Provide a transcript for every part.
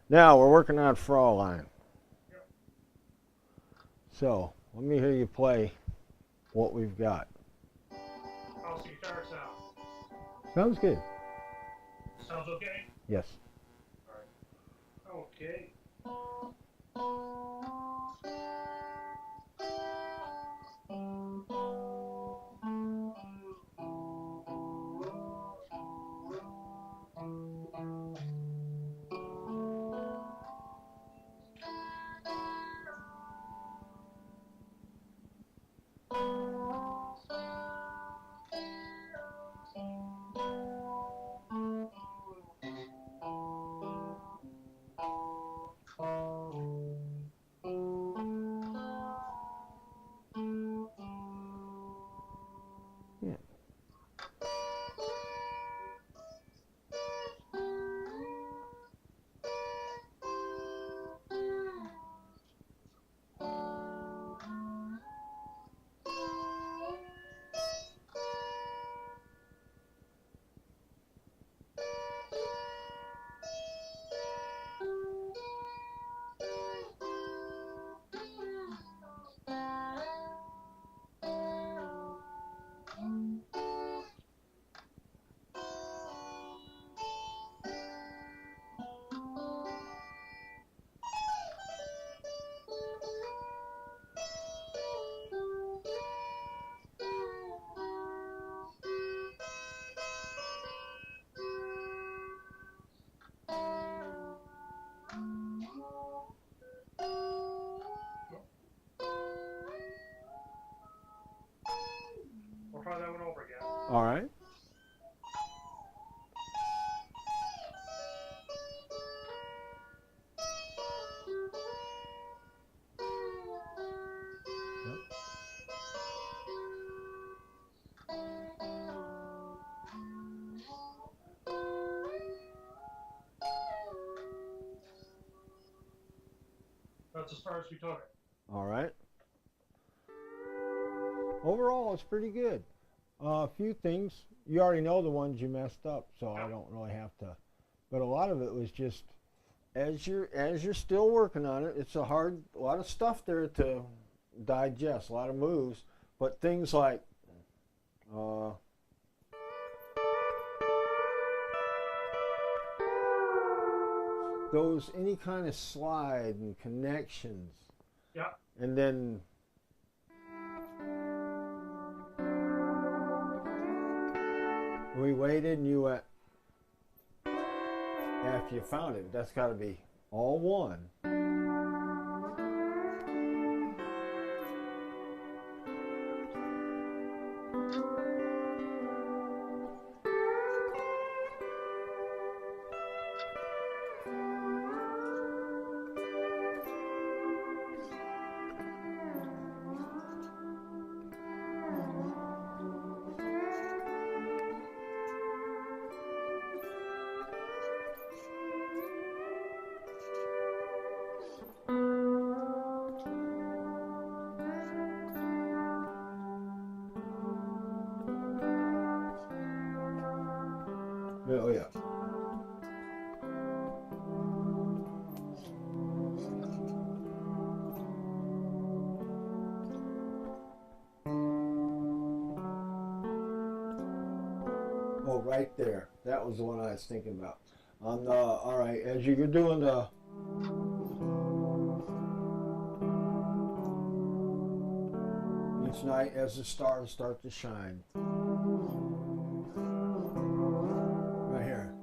Now we're working on Fraulein. So let me hear you play what we've got. How's the guitar sound? Sounds good. Sounds okay? Yes. Alright. Okay. Yeah. We'll try that one over again. All right. That's as far as we took it. All right. Overall, it's pretty good. A few things you already know the ones you messed up, so I don't really have to. But a lot of it was just as you're still working on it. It's a lot of stuff there to digest, a lot of moves. But things like those any kind of slide and connections. Yeah. And then we waited and you went after you found it. That's got to be all one. Oh yeah. Oh, right there. That was the one I was thinking about. On the all right, as you're doing the each night as the stars start to shine. Right here.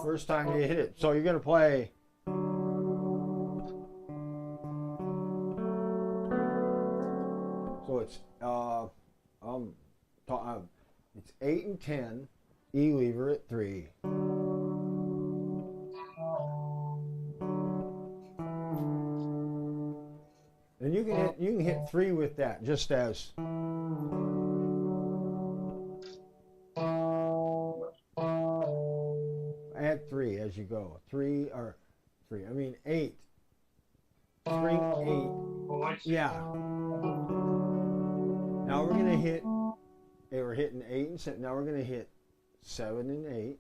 First time you hit it. So you're going to play. So it's it's 8 and 10, E lever at 3. And you can hit 3 with that just as add 3 as you go. 3 or 3. I mean 8. String 8. I see. Yeah. Now we're gonna hit. They were hitting 8 and 7. Now we're gonna hit 7 and 8.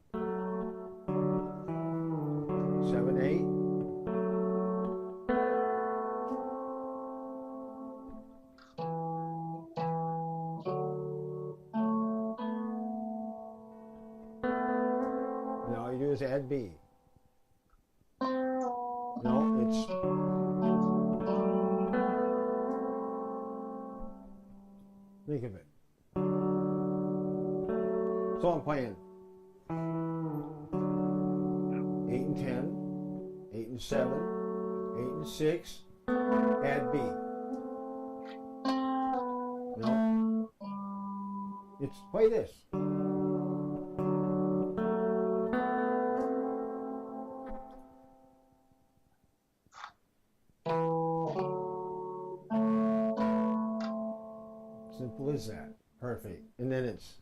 7, 8. And all you do is add B. No, it's think of it. So I'm playing 8 and 10, 8 and 7, 8 and 6, add B. No. It's play this. Simple as that. Perfect. And then it's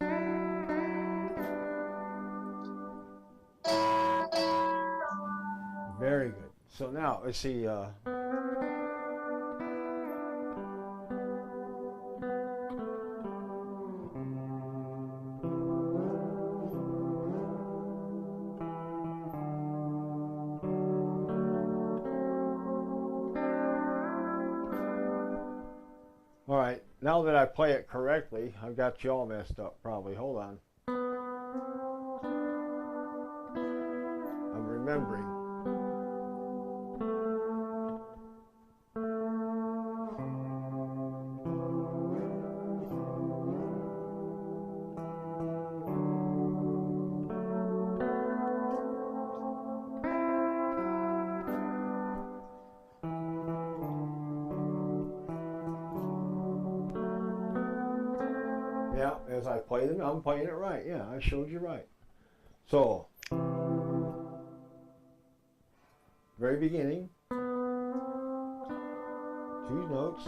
very good. So now let's see. All right. Now that I play it correctly, I've got you all messed up probably. Hold on. I'm remembering. Yeah, as I play them, I'm playing it right. Yeah, I showed you right. So, very beginning, 2 notes,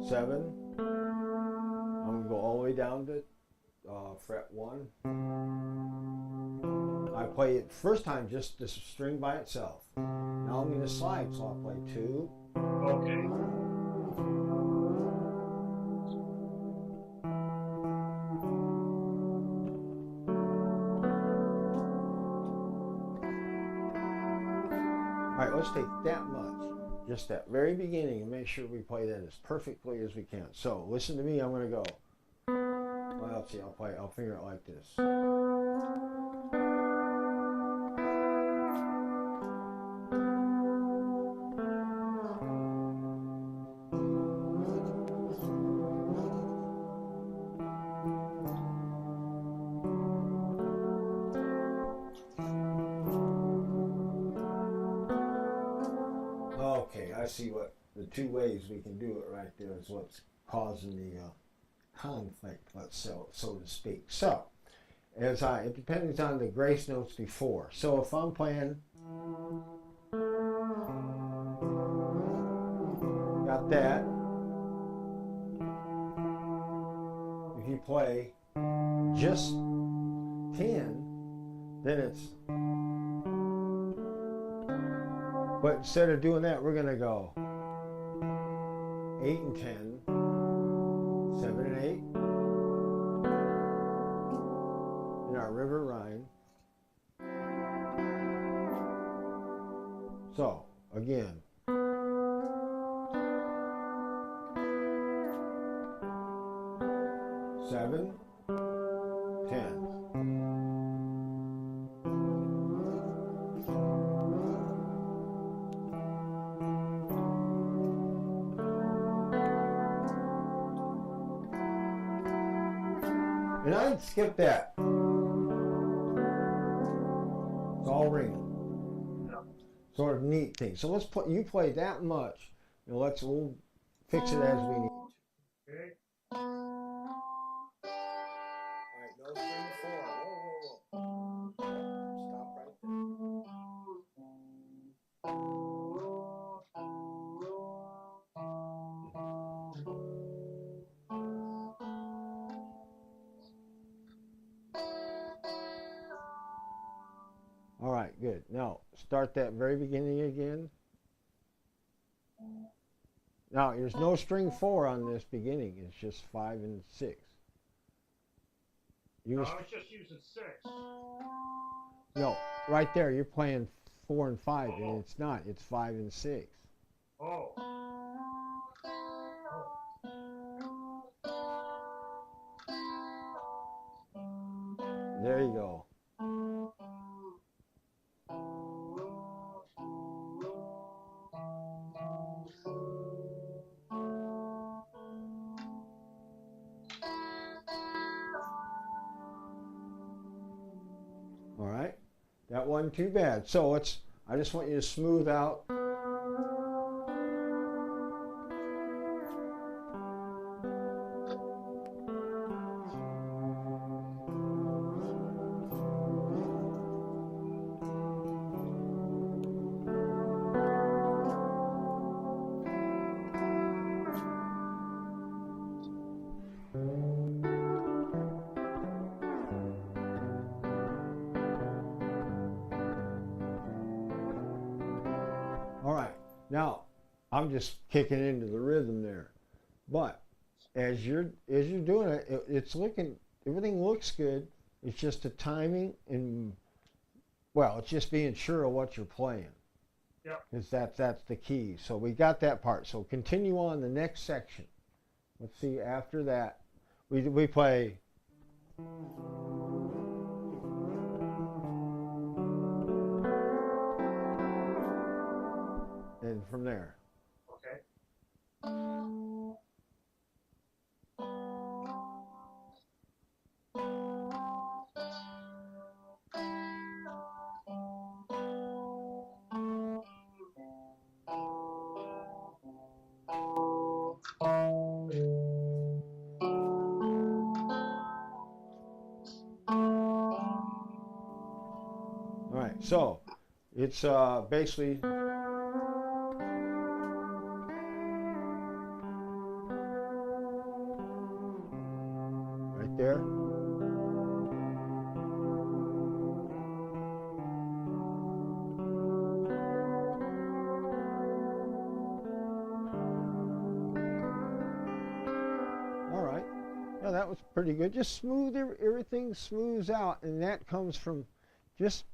7. I'm going to go all the way down to fret 1. I play it first time just the string by itself. Now I'm going to slide, so I'll play 2. Okay. All right, let's take that much, just that very beginning, and make sure we play that as perfectly as we can. So listen to me. I'm going to go. Well, let's see. I'll figure it like this. Okay, I see what the 2 ways we can do it right there is what's causing the conflict, so to speak. So, it depends on the grace notes before. So if I'm playing, got that. If you play just 10, then it's. But instead of doing that, we're going to go 8 and 10, 7 and 8, in our river Rhine. So, again. Seven, 10. And I'd skip that. It's all ringing. Sort of neat thing. So let's put you play that much, and we'll fix it as we need. Okay. All right, no 3 and 4. Whoa. Stop right there. All right, good. Now, start that very beginning again. Now, there's no string 4 on this beginning. It's just 5 and 6. No, I was just using 6. No, right there, you're playing 4 and 5, Oh. and it's not. It's 5 and 6. Oh. There you go. All right, that wasn't too bad. So I just want you to smooth out. All right, now I'm just kicking into the rhythm there, but as you're doing it, everything looks good. It's just the timing and it's just being sure of what you're playing. Yeah. Because that's the key. So we got that part. So continue on the next section. Let's see. After that, we play. And from there. Okay. All right. So it's basically. Right there. All right. Yeah, that was pretty good. Just smooth, everything smooths out, and that comes from just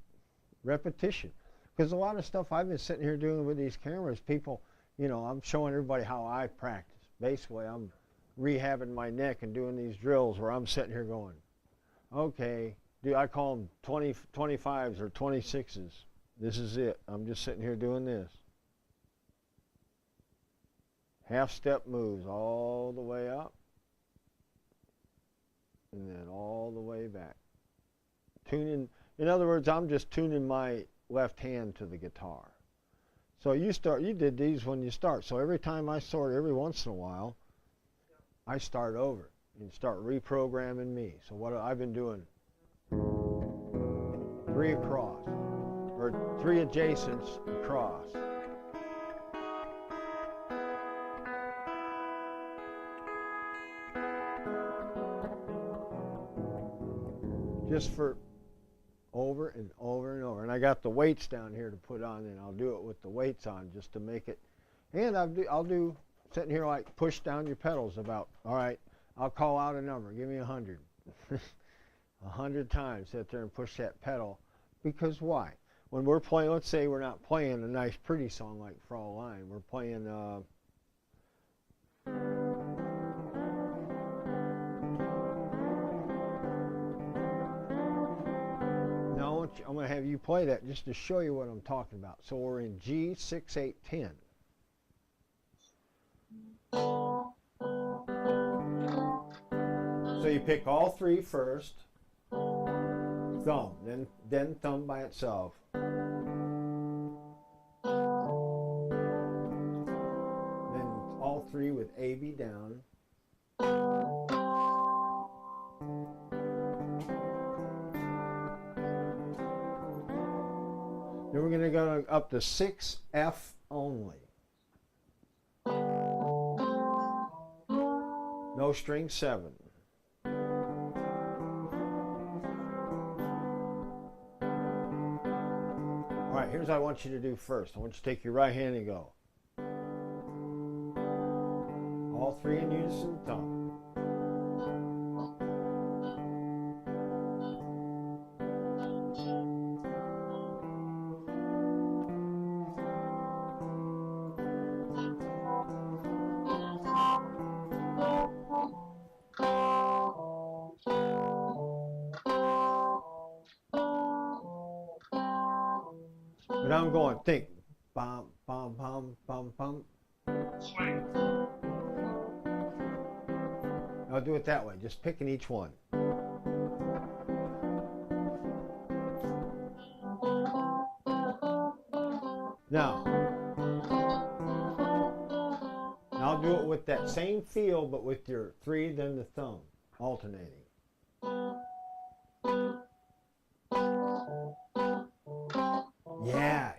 repetition. Because a lot of stuff I've been sitting here doing with these cameras, people, I'm showing everybody how I practice. Basically, I'm rehabbing my neck and doing these drills where I'm sitting here going, okay, I call them 25s or 26s. This is it. I'm just sitting here doing this. Half step moves all the way up and then all the way back. Tuning, in other words, I'm just tuning my left hand to the guitar. So you did these when you start. So every time I start, every once in a while, I start over and start reprogramming me. So what I've been doing, 3 across, or 3 adjacents across. Just for over and over and over. And I got the weights down here to put on, and I'll do it with the weights on just to make it. And I'll do sitting here like push down your pedals about, all right, I'll call out a number, give me 100. 100 times sit there and push that pedal. Because why? When we're playing, let's say we're not playing a nice pretty song like Fraulein, we're playing I'm going to have you play that just to show you what I'm talking about. So we're in G, 6, 8, 10. So you pick all 3 first, thumb, then thumb by itself. Then all 3 with A, B down. Then we're going to go up to 6, F only. No string 7. All right, here's what I want you to do first. I want you to take your right hand and go. three in unison, thumb. But I'm going, think, bum, bum, bum, bum, bum. Swing. I'll do it that way, just picking each one. Now I'll do it with that same feel, but with your three, then the thumb, alternating.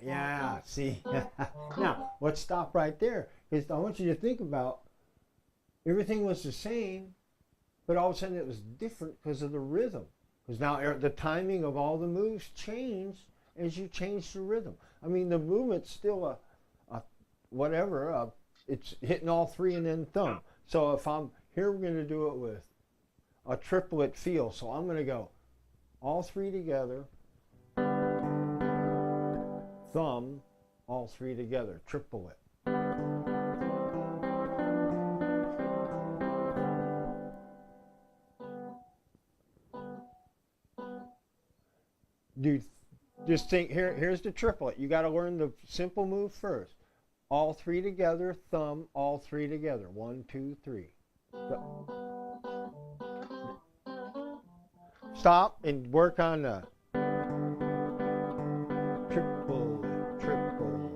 Yeah, see? Now, let's stop right there, because I want you to think about, everything was the same, but all of a sudden it was different because of the rhythm. Because now the timing of all the moves changed as you change the rhythm. I mean, the movement's still it's hitting all three and then thumb. So if I'm here, we're going to do it with a triplet feel. So I'm going to go all three together, thumb, all three together, triplet. Dude, just think, here's the triplet. You got to learn the simple move first. All three together, thumb, all three together. 1, 2, 3. Go. Stop and work on the triple, triple.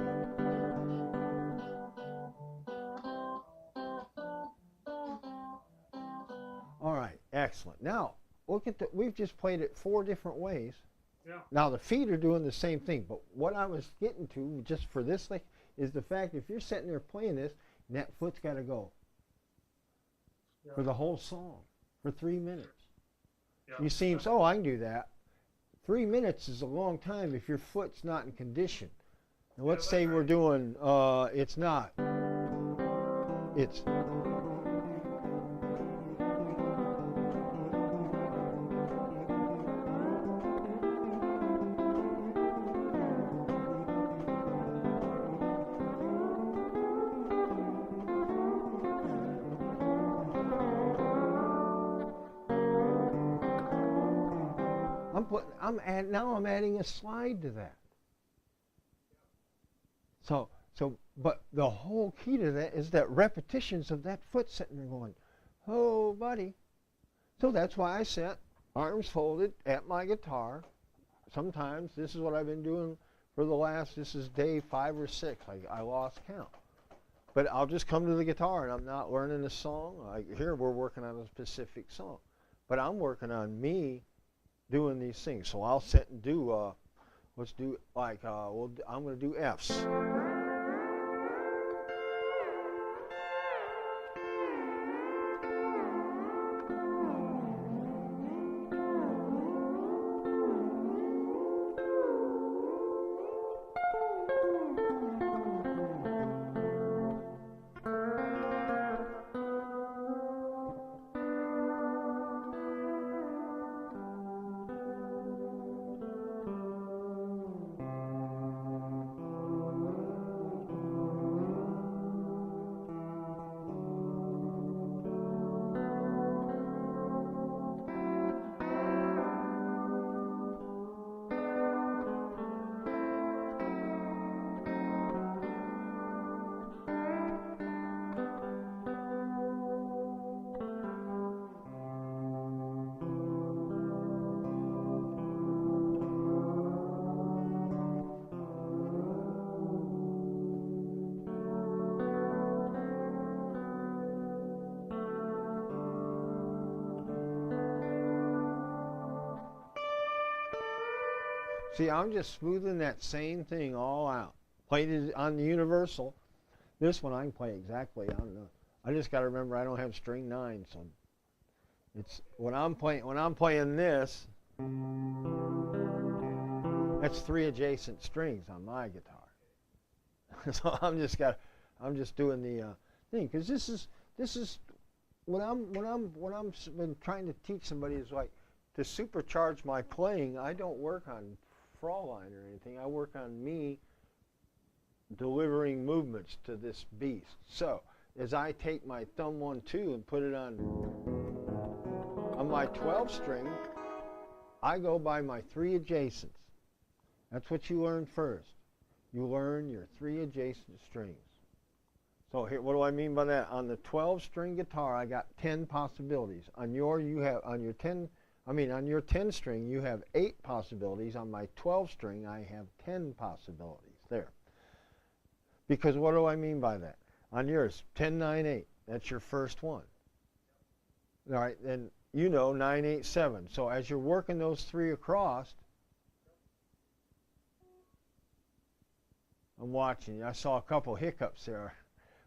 All right, excellent. Now, look at we've just played it 4 different ways. Yeah. Now the feet are doing the same thing, but what I was getting to just for this thing is the fact if you're sitting there playing this, and that foot's got to go for the whole song for 3 minutes. Yeah. You seem so I can do that. 3 minutes is a long time if your foot's not in condition. Now let's say we're doing it's not. It's I'm adding a slide to that. But the whole key to that is that repetitions of that foot sitting there going, oh, buddy. So that's why I sit arms folded at my guitar. Sometimes this is what I've been doing for the last, this is day 5 or 6. I lost count. But I'll just come to the guitar and I'm not learning a song. Here we're working on a specific song. But I'm working on me doing these things. So I'll sit and do, let's do like, I'm going to do Fs. See, I'm just smoothing that same thing all out. Played it on the universal. This one I can play exactly. I don't know. I just got to remember I don't have string 9, so it's when I'm playing this. That's 3 adjacent strings on my guitar. So I'm just doing the thing because this is this is when I'm been trying to teach somebody is like to supercharge my playing. I don't work on Fraulein or anything. I work on me delivering movements to this beast. So as I take my thumb 1-2 and put it on my 12 string, I go by my 3 adjacents. That's what you learn first. You learn your 3 adjacent strings. So here, what do I mean by that? On the 12 string guitar, I got 10 possibilities. On your 10 string, you have 8 possibilities. On my 12 string, I have 10 possibilities. There. Because what do I mean by that? On yours, 10, 9, 8. That's your first one. All right, then you know 9, 8, 7. So as you're working those 3 across, I'm watching you. I saw a couple hiccups there.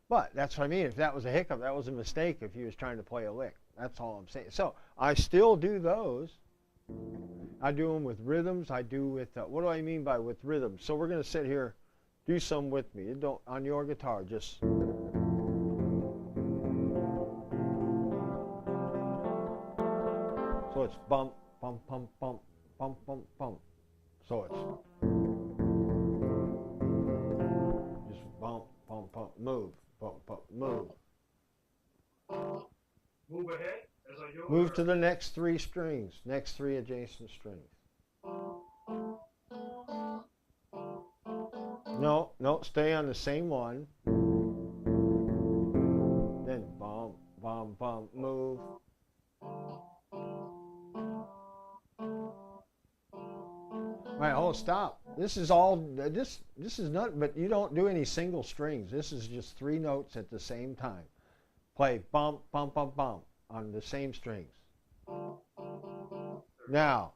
But that's what I mean. If that was a hiccup, that was a mistake if you was trying to play a lick. That's all I'm saying. So I still do those. I do them with rhythms. I do with, what do I mean by with rhythms? So we're going to sit here, do some with me. Don't, on your guitar, just. So it's bump, bump, bump, bump, bump, bump, bump. So it's just bump, bump, bump, move. Bump, bump, move. Move ahead as I go. Move to the next 3 strings, next 3 adjacent strings. No, stay on the same one. Then bump, bump, bump, move. All right, hold, stop. This is all, this is not, but you don't do any single strings. This is just 3 notes at the same time. Play bump, bump, bump, bump on the same strings. Now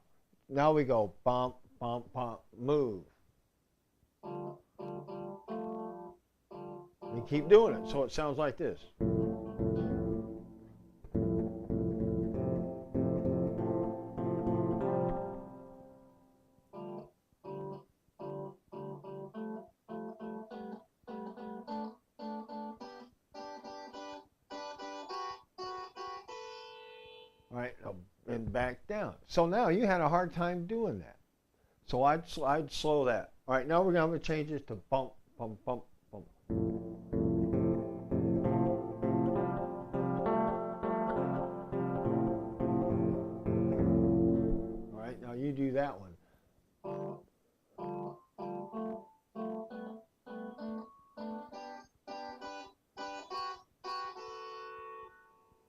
we go bump, bump, bump, move. And keep doing it so it sounds like this. All right, and back down. So now you had a hard time doing that. So I'd slow that. All right, now we're going to change it to bump, bump, bump, bump. All right, now you do that one.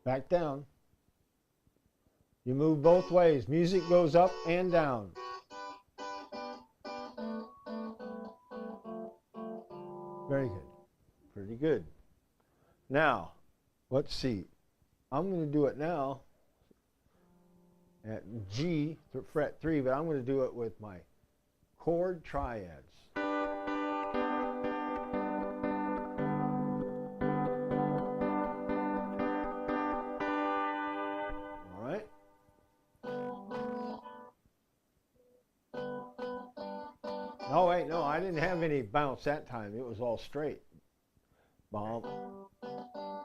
Back down. You move both ways. Music goes up and down. Very good. Pretty good. Now, let's see. I'm going to do it now at G, fret 3, but I'm going to do it with my chord triads. Oh, wait, no, I didn't have any bounce that time. It was all straight. Bump.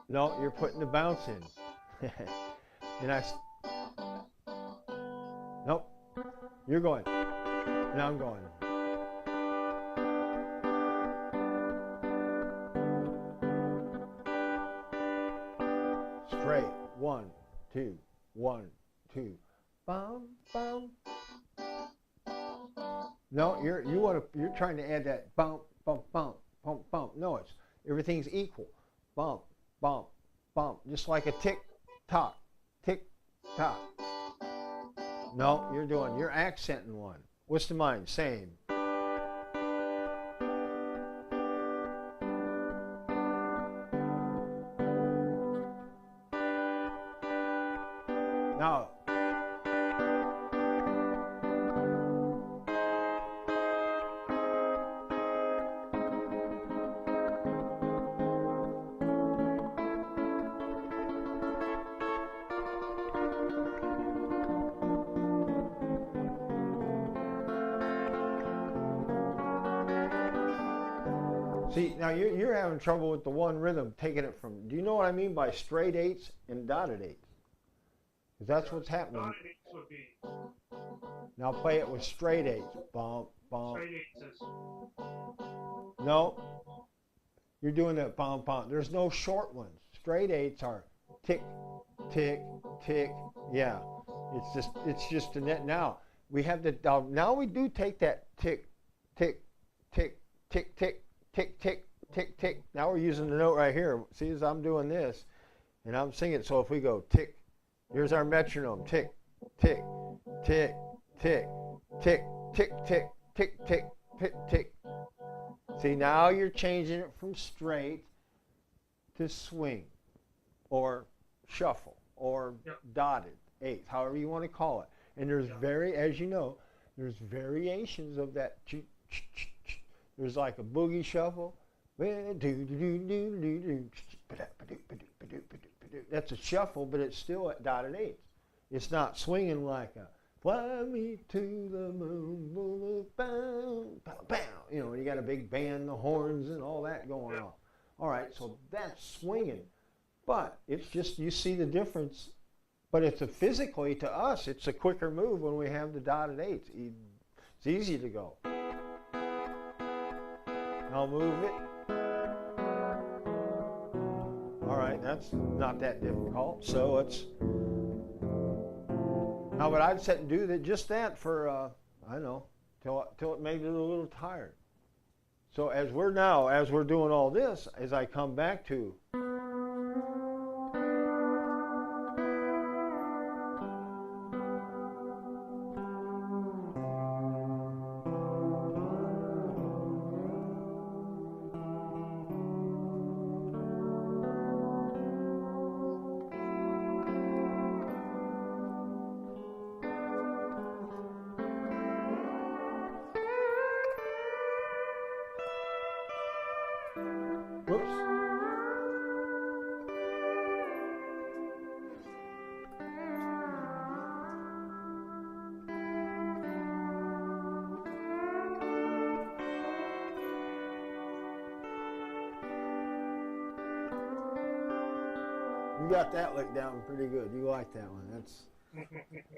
No, you're putting the bounce in. And nope, you're going. And I'm going. Straight. 1, 2, 1, 2. Bum, bum. No, you're trying to add that bump, bump, bump, bump, bump. No, it's everything's equal. Bump, bump, bump, just like a tick tock, tick tock. No, you're accenting one. What's the mine? Same. Now. See, now you're having trouble with the one rhythm, taking it from, do you know what I mean by straight eights and dotted eights? Because that's what's happening. Dotted eights would be Now play it with straight eights. Bump, bump. straight eights is No, you're doing that bump, bump. There's no short ones. Straight eights are tick, tick, tick. Yeah, it's just a net. Now we have the, now we do take that tick, tick, tick, tick, tick, tick, tick, tick, tick. Now we're using the note right here. See, as I'm doing this, and I'm singing. So if we go tick, here's our metronome. Tick, tick, tick, tick, tick, tick, tick, tick, tick, tick, tick. See, now you're changing it from straight to swing, or shuffle, or dotted eighth, however you want to call it. And there's as you know, there's variations of that. There's like a boogie shuffle. That's a shuffle, but it's still at dotted eighths. It's not swinging like a fly me to the moon, bam, bam. You know, and you got a big band, the horns and all that going on. All right, so that's swinging. But it's just, you see the difference. But it's physically, to us, it's a quicker move when we have the dotted eights. It's easy to go. I'll move it. All right, that's not that difficult. So it's, now but I'd sit and do that, just that for, I don't know, till it made it a little tired. So as we're doing all this, as I come back to, whoops. You got that lick down pretty good. You like that one. That's,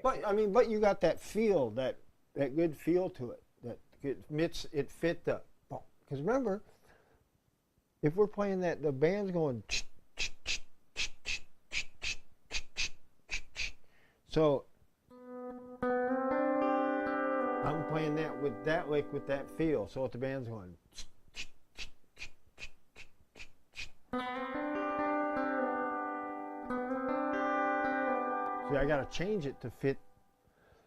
but you got that feel, that good feel to it. That it fit the, because remember, if we're playing that, the band's going, so I'm playing that with that lick with that feel. So what the band's going. See, I got to change it to fit.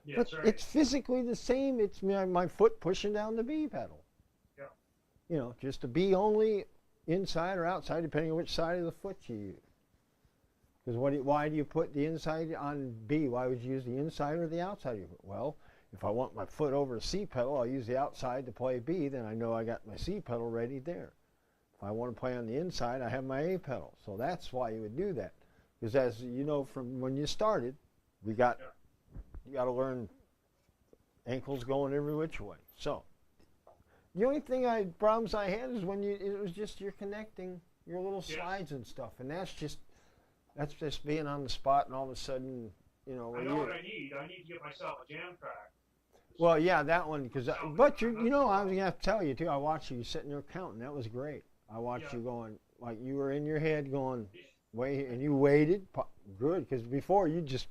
yeah, But right. it's physically the same. It's my foot pushing down the B pedal. Yeah. You know, just a B only, inside or outside, depending on which side of the foot you use. Because why do you put the inside on B? Why would you use the inside or the outside of your foot? Well, if I want my foot over the C pedal, I'll use the outside to play B. Then I know I got my C pedal ready there. If I want to play on the inside, I have my A pedal. So that's why you would do that. Because as you know from when you started, you got to learn ankles going every which way. So the only problems I had is when it was just you're connecting your little slides and stuff, and that's just being on the spot, and all of a sudden, you know. I know what I need. I need to get myself a jam track. Well, yeah, that one, but I was gonna have to tell you too. I watched you sitting there counting. That was great. I watched you going, like you were in your head going, wait, and you waited. Good, because before you just,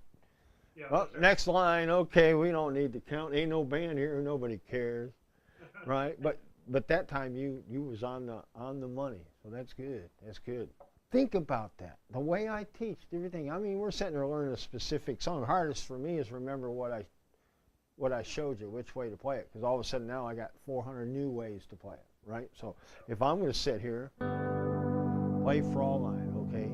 next line, okay, we don't need to count. Ain't no band here, nobody cares, right? But that time you was on the money, so that's good. That's good. Think about that. The way I teach everything. I mean, we're sitting there learning a specific song. Hardest for me is remember what I showed you, which way to play it, because all of a sudden now I got 400 new ways to play it, right? So if I'm going to sit here, play Fraulein, okay?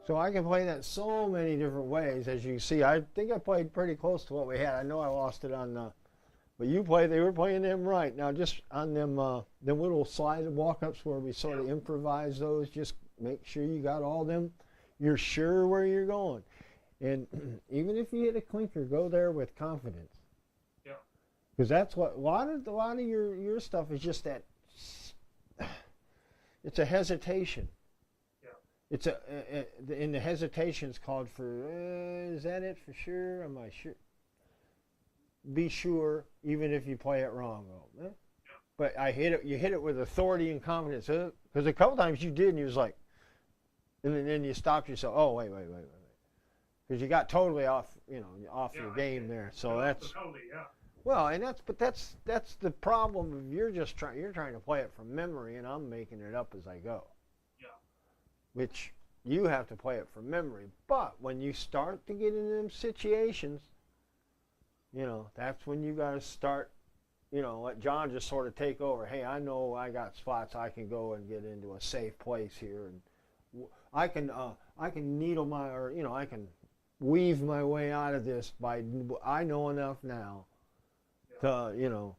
So I can play that so many different ways, as you can see. I think I played pretty close to what we had. I know I lost it on the, but they were playing them right. Now just on them little slide walk-ups where we sort of improvise those, just make sure you got all them, you're sure where you're going. And even if you hit a clinker, go there with confidence. Yeah. Because that's what, a lot of your stuff is just that, it's a hesitation. It's and the hesitation's called for, is that it for sure? Am I sure? Be sure, even if you play it wrong. But you hit it with authority and confidence. Because a couple times you did, and you was like, and then you stopped yourself. Oh, wait. Because you got totally off your game there. So that's, well, and that's the problem of you're trying to play it from memory, and I'm making it up as I go. Which you have to play it from memory. But when you start to get into them situations, that's when you got to start, let John just sort of take over. Hey, I know I got spots I can go and get into a safe place here, and I can needle I can weave my way out of this I know enough now to,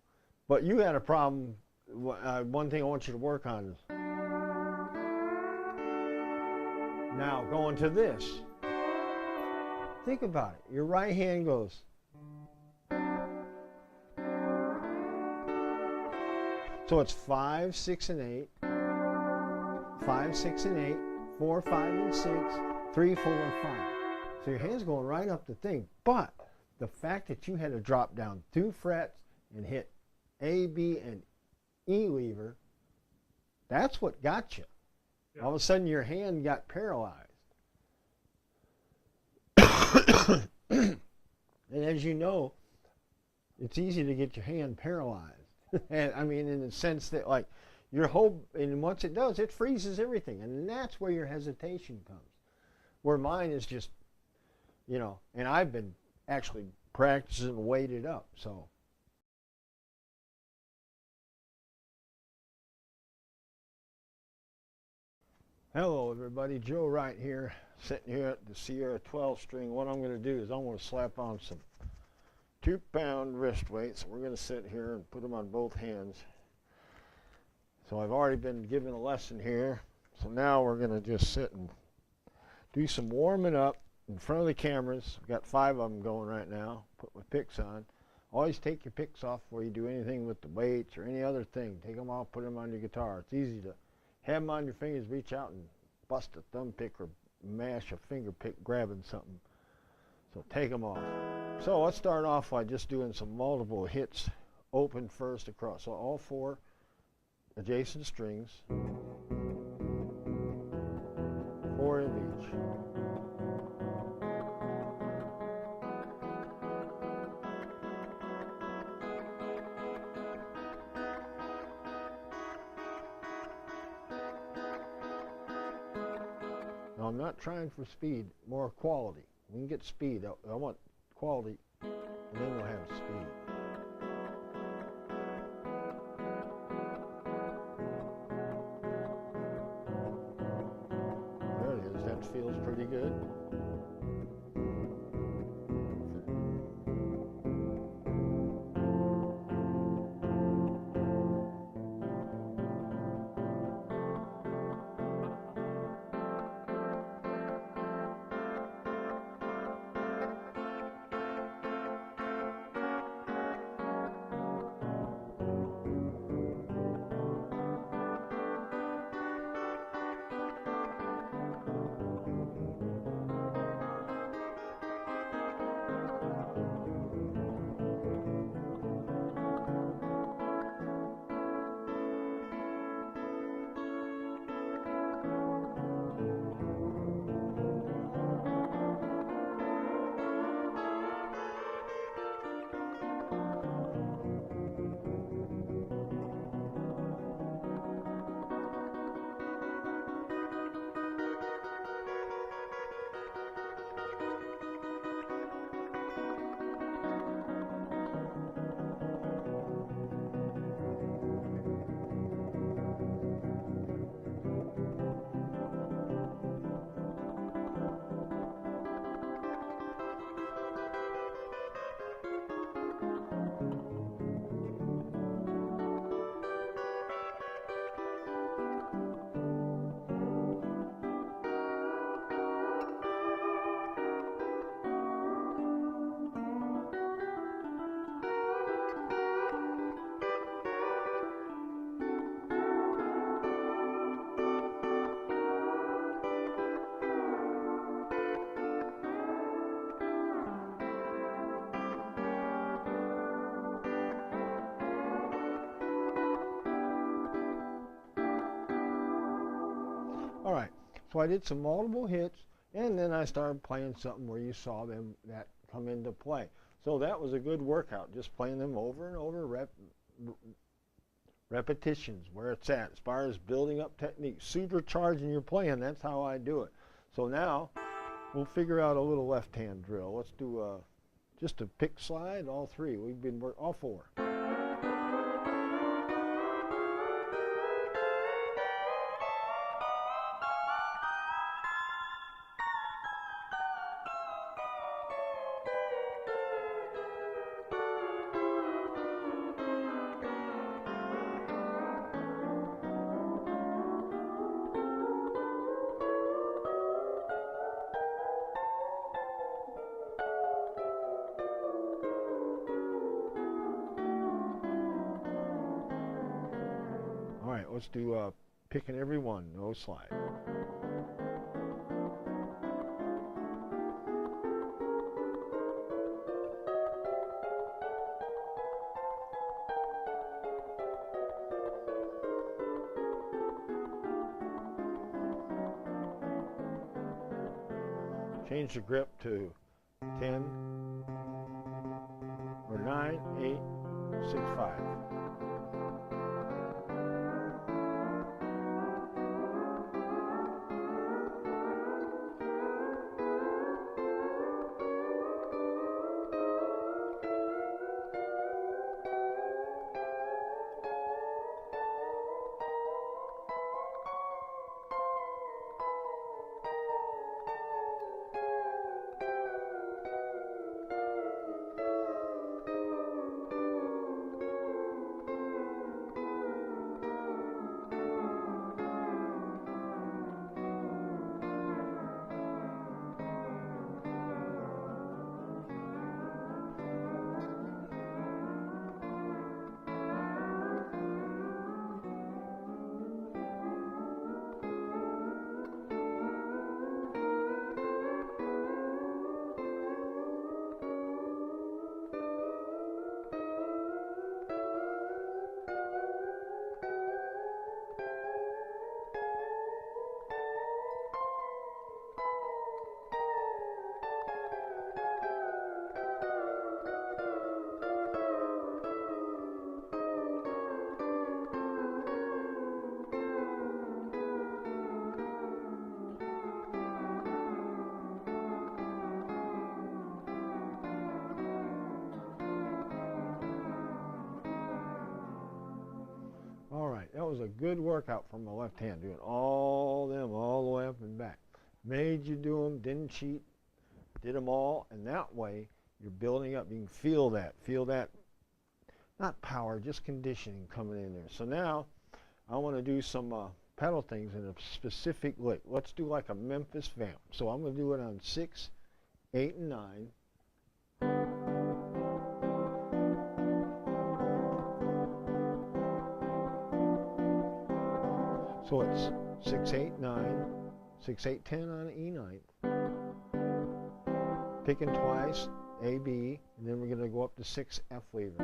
but you had a problem. One thing I want you to work on is, now, going to this. Think about it. Your right hand goes. So it's 5, 6, and 8. 5, 6, and 8. 4, 5, and 6. 3, 4, and 5. So your hand's going right up the thing. But the fact that you had to drop down 2 frets and hit A, B, and E lever, that's what got you. All of a sudden, your hand got paralyzed. And as you know, it's easy to get your hand paralyzed. And I mean, in the sense that, like, your whole, and once it does, it freezes everything. And that's where your hesitation comes. Where mine is just, and I've been actually practicing weighted up, so. Hello everybody, Joe Wright here, sitting here at the Sierra 12 string. What I'm going to do is I'm going to slap on some 2-pound wrist weights. We're going to sit here and put them on both hands. So I've already been given a lesson here. So now we're going to just sit and do some warming up in front of the cameras. I've got 5 of them going right now. Put my picks on. Always take your picks off before you do anything with the weights or any other thing. Take them off, put them on your guitar. It's easy to have them on your fingers, reach out and bust a thumb pick or mash a finger pick grabbing something. So take them off. So let's start off by just doing some multiple hits, open first across. So all 4 adjacent strings, 4 of each. Now I'm not trying for speed, more quality. We can get speed. I want quality, and then we'll have speed. There it is. That feels pretty good. So I did some multiple hits, and then I started playing something where you saw them that come into play. So that was a good workout, just playing them over and over, repetitions, where it's at. As far as building up technique, supercharging your playing, that's how I do it. So now we'll figure out a little left-hand drill. Let's do just a pick slide, all three. We've been all four. All right, let's do picking every one, no slide. Change the grip to 10 or 9, 8, 6, 5. All right, that was a good workout from the left hand, doing all them all the way up and back. Made you do them, didn't cheat, did them all, and that way you're building up. You can feel that, not power, just conditioning coming in there. So now I want to do some pedal things in a specific lick. Let's do like a Memphis vamp. So I'm going to do it on 6, 8, and 9. So it's 6, 8, 9, 6, 8, 10 on E9. Picking twice, A, B, and then we're going to go up to 6, F lever.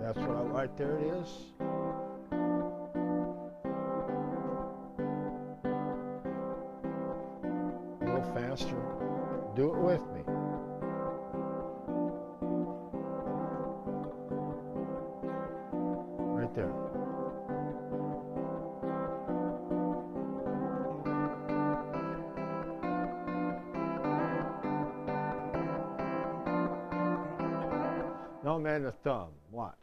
That's what I like. There it is. A little faster. Do it with me. Right there. Now I'm adding a thumb. Watch.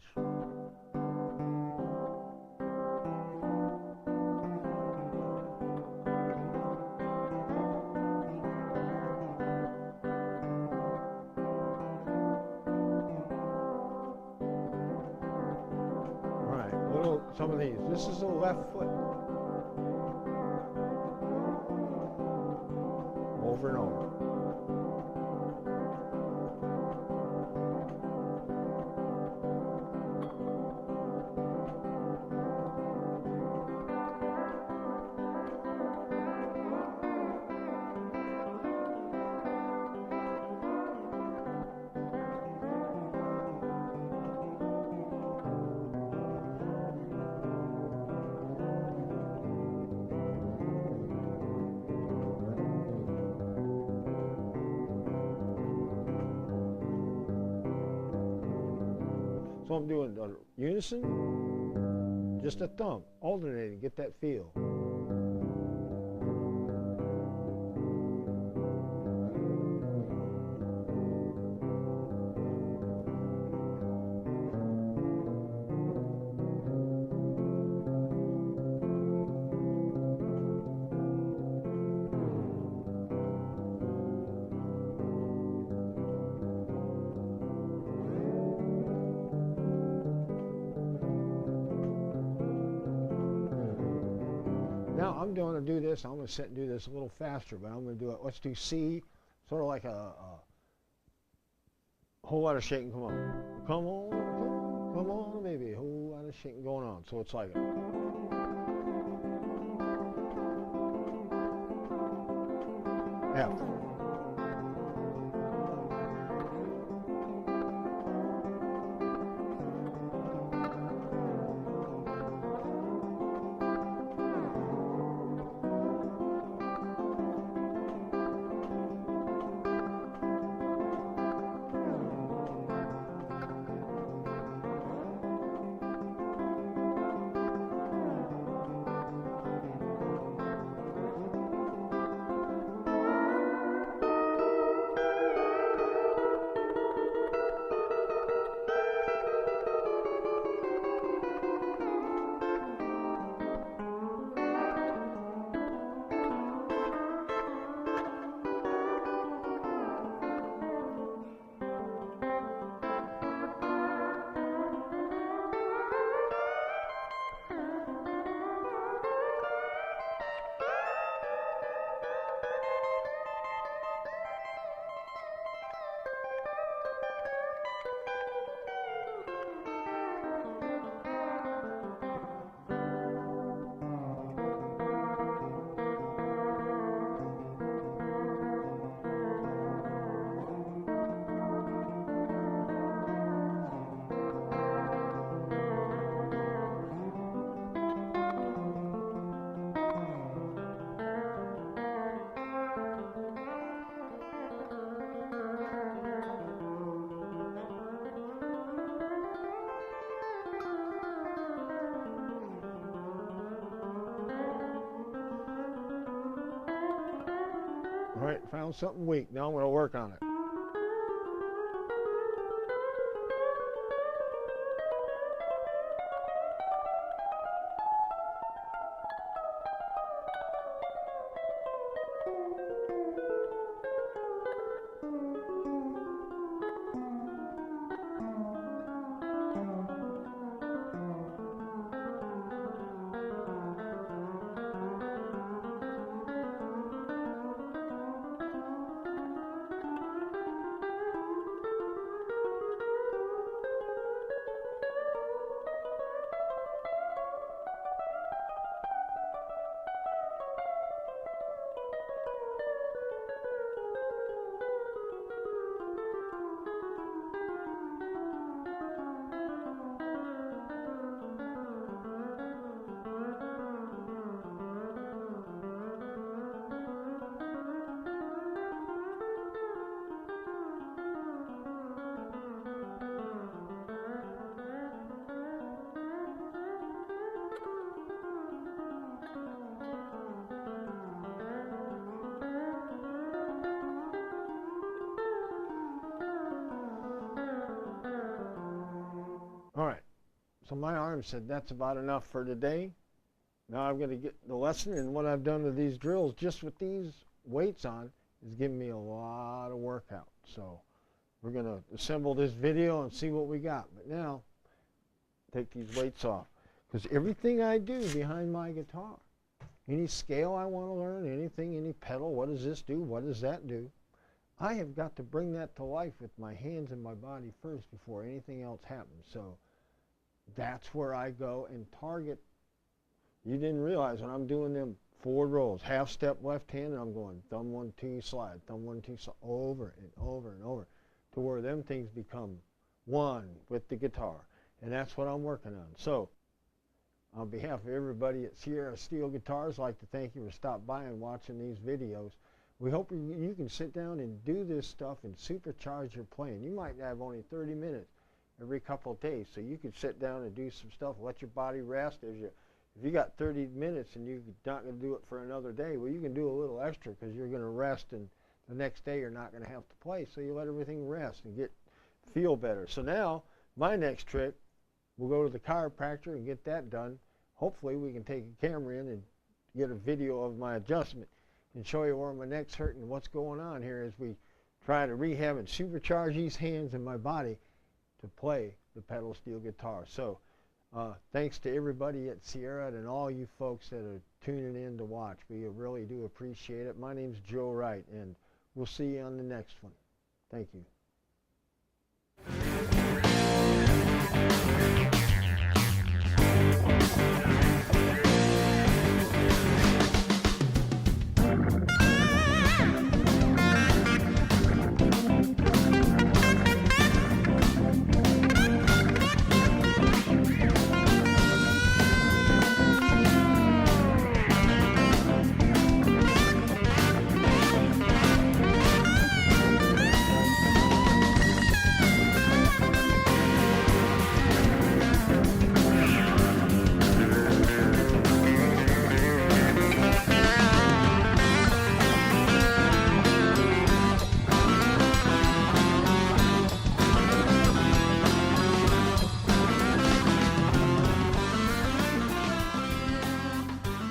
Some of these. This is the left foot. Over and over. So I'm doing the unison, just a thumb, alternating, get that feel. Now I'm going to do this. I'm going to sit and do this a little faster, but I'm going to do it. Let's do C, sort of like a whole lot of shaking. Come on, come on, come on, maybe a whole lot of shaking going on. So it's like F. All right, found something weak. Now I'm going to work on it. All right, so my arm said that's about enough for today. Now I'm going to get the lesson, and what I've done with these drills, just with these weights on, is giving me a lot of workout. So we're going to assemble this video and see what we got. But now, take these weights off, because everything I do behind my guitar, any scale I want to learn, anything, any pedal, what does this do, what does that do, I have got to bring that to life with my hands and my body first before anything else happens. So that's where I go and target. You didn't realize when I'm doing them forward rolls, half step left hand, and I'm going thumb 1 2 slide, thumb 1 2 slide, over and over and over, to where them things become one with the guitar. And that's what I'm working on. So on behalf of everybody at Sierra Steel Guitars, I'd like to thank you for stopping by and watching these videos. We hope you can sit down and do this stuff and supercharge your playing. You might have only 30 minutes. every couple of days. So you could sit down and do some stuff, let your body rest. If you got 30 minutes and you're not going to do it for another day, well, you can do a little extra because you're going to rest, and the next day you're not going to have to play. So you let everything rest and feel better. So now my next trick, we'll go to the chiropractor and get that done. Hopefully we can take a camera in and get a video of my adjustment and show you where my neck's hurting and what's going on here as we try to rehab and supercharge these hands and my body to play the pedal steel guitar. So thanks to everybody at Sierra and all you folks that are tuning in to watch. We really do appreciate it. My name's Joe Wright, and we'll see you on the next one. Thank you.